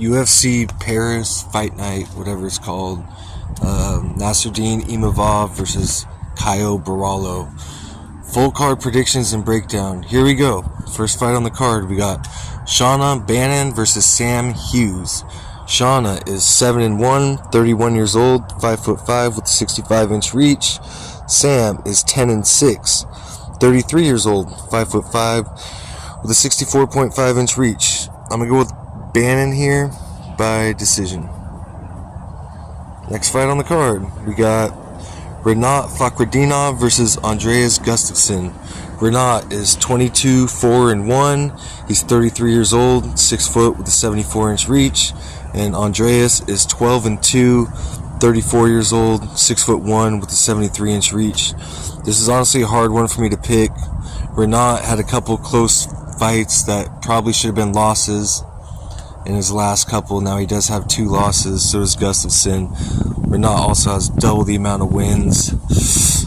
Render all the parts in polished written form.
UFC Paris Fight Night, whatever it's called. Nassourdine Imavov versus Caio Borralho. Full card predictions and breakdown. Here we go. First fight on the card, we got Shauna Bannon versus Sam Hughes. Shauna is 7-1, 31 years old, 5'5" with a 65-inch reach. Sam is 10-6, 33 years old, 5'5" with a 64.5-inch reach. I'm gonna go with Bannon here by decision. Next fight on the card, we got Renat Fakhretdinov versus Andreas Gustafsson. Renat is 22, 4-1. He's 33 years old, 6 foot with a 74-inch reach. And Andreas is 12-2, 34 years old, 6'1" with a 73-inch reach. This is honestly a hard one for me to pick. Renat had a couple close fights that probably should have been losses in his last couple. Now he does have 2 losses, so does Gustafsson. Renat also has double the amount of wins.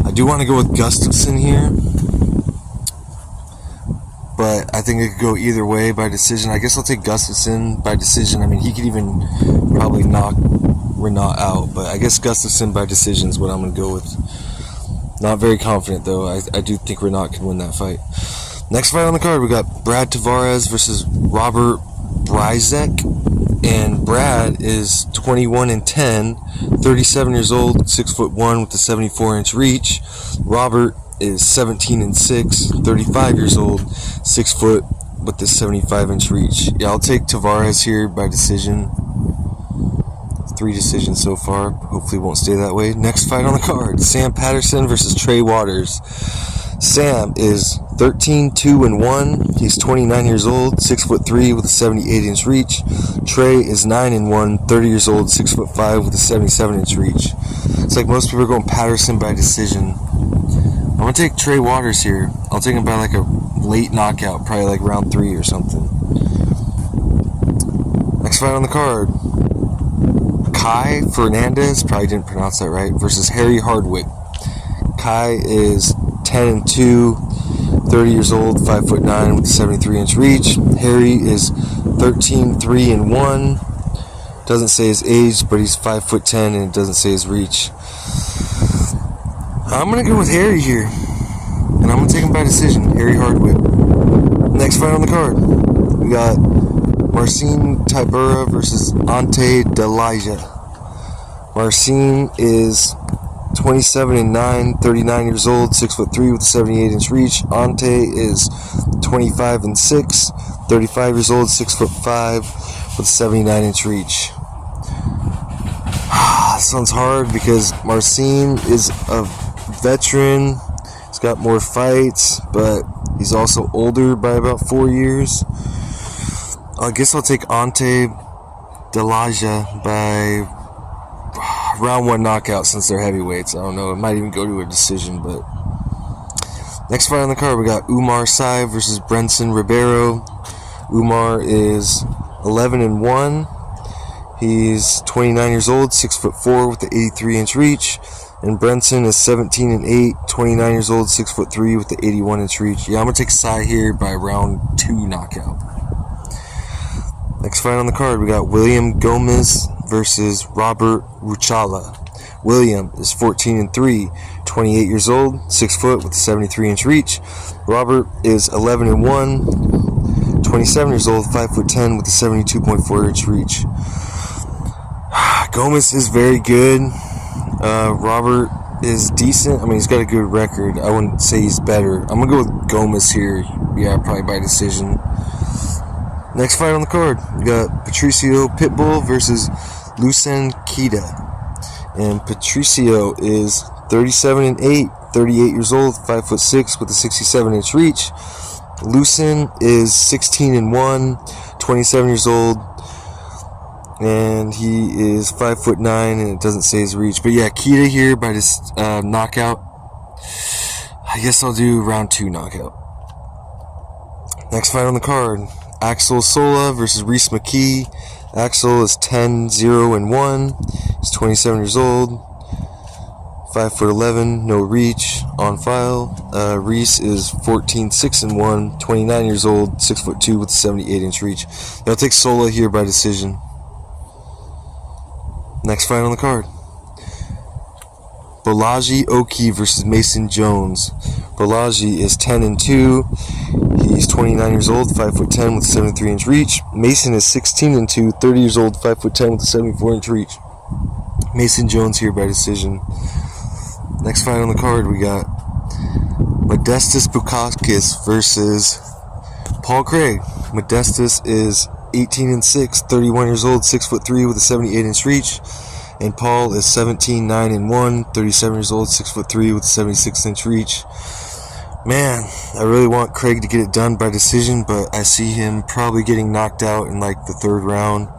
I do want to go with Gustafsson here, but I think it could go either way by decision. I guess I'll take Gustafsson by decision. I mean, he could even probably knock Renat out, but I guess Gustafsson by decision is what I'm going to go with. Not very confident, though. I do think Renat can win that fight. Next fight on the card, we got Brad Tavares versus Robert Bryzek. And Brad is 21-10, 37 years old, 6'1" with a 74-inch reach. Robert is 17-6, 35 years old, 6 foot with the 75-inch reach. Yeah, I'll take Tavares here by decision. 3 decisions so far. Hopefully it won't stay that way. Next fight on the card, Sam Patterson versus Trey Waters. Sam is 13-2-1. He's 29 years old, 6'3" with a 78-inch reach. Trey is 9-1, 30 years old, 6'5" with a 77-inch reach. It's like most people are going Patterson by decision. I'm gonna take Trey Waters here. I'll take him by like a late knockout, probably like round 3 or something. Next fight on the card, Kai Fernandez, probably didn't pronounce that right, versus Harry Hardwick. Kai is 10-2, 30 years old, 5'9" with a 73-inch reach. Harry is 13-3-1. Doesn't say his age, but he's 5'10", and it doesn't say his reach. I'm gonna go with Harry here, and I'm gonna take him by decision. Harry Hardwick. Next fight on the card, we got Marcin Tybura versus Ante Delija. Marcin is 27-9, 39 years old, 6'3" with a 78-inch reach. Ante is 25-6, 35 years old, 6'5" with a 79-inch reach. This one's hard because Marcin is a veteran. He's got more fights, but he's also older by about 4 years. I guess I'll take Ante Delija by round 1 knockout since they're heavyweights. I don't know. It might even go to a decision, but next fight on the card, we got Umar Sy versus Brenson Ribeiro. Umar is 11-1. He's 29 years old, 6'4" with the 83-inch reach. And Brenson is 17-8, 29 years old, 6'3" with the 81-inch reach. Yeah, I'm going to take Sy here by round 2 knockout. Next fight on the card, we got William Gomez versus Robert Ruchala. William is 14-3, 28 years old, 6 foot with a 73-inch reach. Robert is 11-1, 27 years old, 5'10" with a 72.4-inch reach. Gomez is very good. Robert is decent. I mean, he's got a good record. I wouldn't say he's better. I'm going to go with Gomez here. Yeah, probably by decision. Next fight on the card, we got Patricio Pitbull versus Lucen Kita. And Patricio is 37-8, 38 years old, 5'6" with a 67-inch reach. Lucen is 16-1, 27 years old, and he is 5'9", and it doesn't say his reach. But yeah, Kita here by this knockout. I guess I'll do round 2 knockout. Next fight on the card, Axel Sola versus Reese McKee. Axel is 10-0-1. He's 27 years old, 5'11", no reach on file. Reese is 14-6-1, 29 years old, 6'2" with a 78-inch reach. I'll take Sola here by decision. Next fight on the card. Borralho Oki versus Mason Jones. Borralho is 10-2. He's 29 years old, 5'10" with a 73-inch reach. Mason is 16-2, 30 years old, 5'10" with a 74-inch reach. Mason Jones here by decision. Next fight on the card, we got Modestas Bukauskas versus Paul Craig. Modestas is 18-6, 31 years old, 6'3" with a 78-inch reach. And Paul is 17-9-1, 37 years old, 6'3" with a 76-inch reach. Man, I really want Craig to get it done by decision, but I see him probably getting knocked out in like the third round,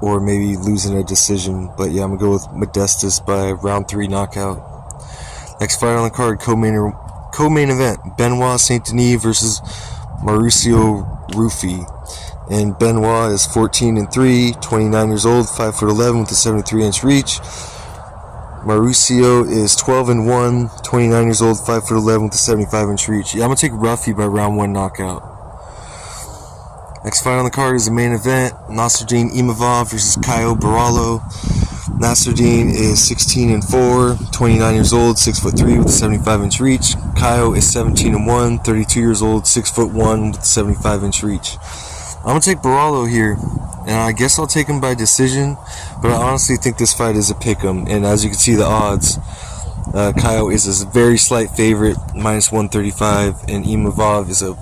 or maybe losing a decision. But yeah, I'm gonna go with Modestas by round 3 knockout. Next fight on the card, co-main event: Benoit Saint Denis versus Mauricio Ruffi. And Benoit is 14-3, 29 years old, 5'11" with a 73-inch reach. Mauricio is 12-1, 29 years old, 5'11" with a 75-inch reach. Yeah, I'm gonna take Ruffi by round 1 knockout. Next fight on the card is the main event: Nassourdine Imavov versus Caio Borralho. Nassourdine is 16-4, 29 years old, 6'3" with a 75-inch reach. Caio is 17-1, 32 years old, 6'1" with a 75-inch reach. I'm going to take Borralho here, and I guess I'll take him by decision, but I honestly think this fight is a pick'em, and as you can see the odds, Caio is a very slight favorite, -135, and Imavov is a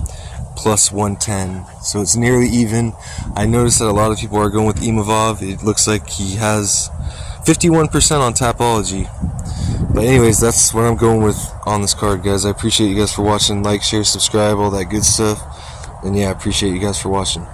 +110, so it's nearly even. I noticed that a lot of people are going with Imavov. It looks like he has 51% on Tapology. But anyways, that's what I'm going with on this card, guys. I appreciate you guys for watching. Like, share, subscribe, all that good stuff. And yeah, I appreciate you guys for watching.